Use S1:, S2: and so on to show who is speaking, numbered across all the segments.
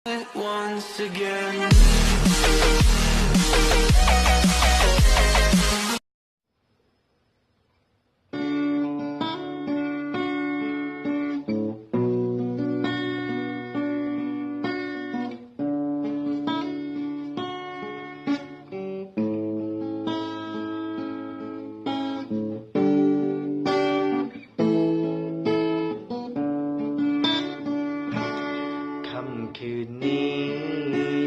S1: it once again. ค่ำคืนนี้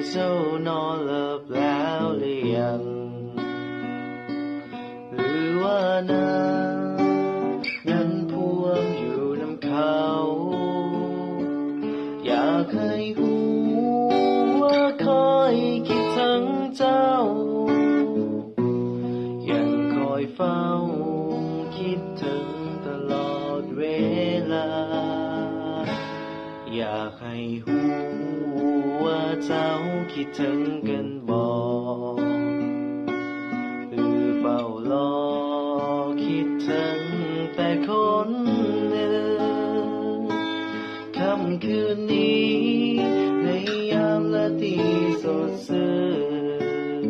S1: เจ้านอนหลับแล้วหรือยังหรือว่าน้ำยังท่วมอยู่น้ำเขาอยากให้หูว่าคอยคิดถึงเจ้ายังคอยเฝ้าคิดถึงตลอดเวลาอยากให้หูว่าเจ้าคิดถึงกันบอกหรือเฝ้ารอคิดถึงแต่คนหนึ่งค่ำคืนนี้ในยามละที่สดชื่น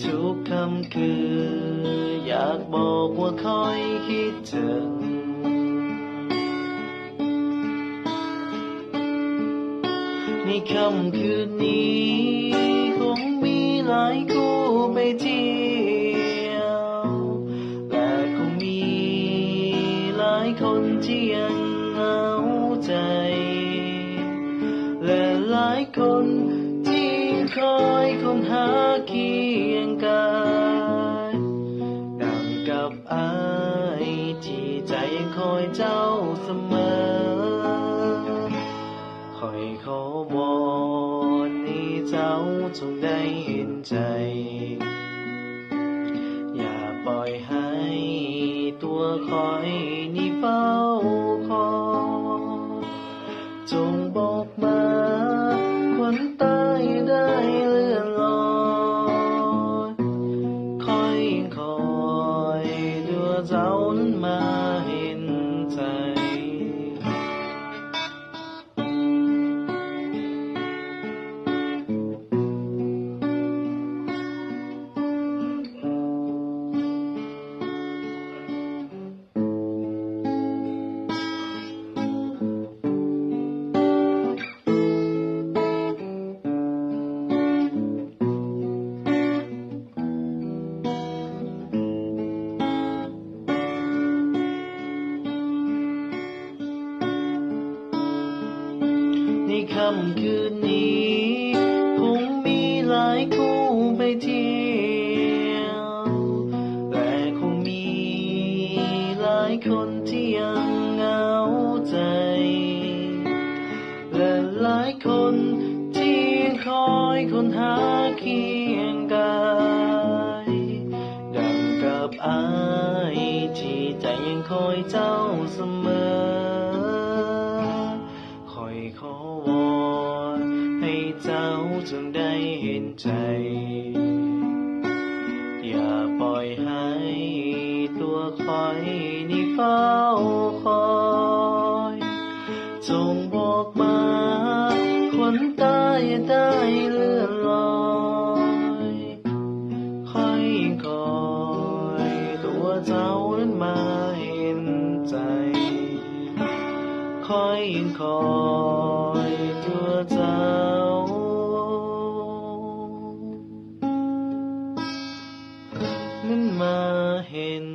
S1: ทุกค่ำคืนอยากบอกว่าคอยคิดถึงในค่ำคืนนี้คงมีหลายคู่ไปเที่ยวและคงมีหลายคนที่ยังเหงาใจและหลายคนที่คอยค้นหาเคียงกายดังกับอ้ายที่ใจยังคอยเจ้าเสมอคอยขอวอนให้เจ้าจงได้เห็นใจอย่าปล่อยให้ตัวคอยนี่เฝ้าคอยจงบอกมาคนตายได้เลื่อนลอยคอยตัวเจ้านั้นมาเห็นใจในค่ำคืนนี้คงมีหลายคู่ไปเที่ยวและคงมีหลายคนที่ยังเหงาใจและหลายคนที่คอยค้นหาเคียงกายดังกับอ้ายที่ใจยังคอยเจ้าเสมอคอยขอวอนให้เจ้าจงได้เห็นใจอย่าปล่อยให้ตัวคอยนี่เฝ้าคอยจงบอกมาคนตายได้เลื่อนลอยคอยตัวเจ้านั้นมาเห็นใจคอยตัวเจ้านั้นมาเห็น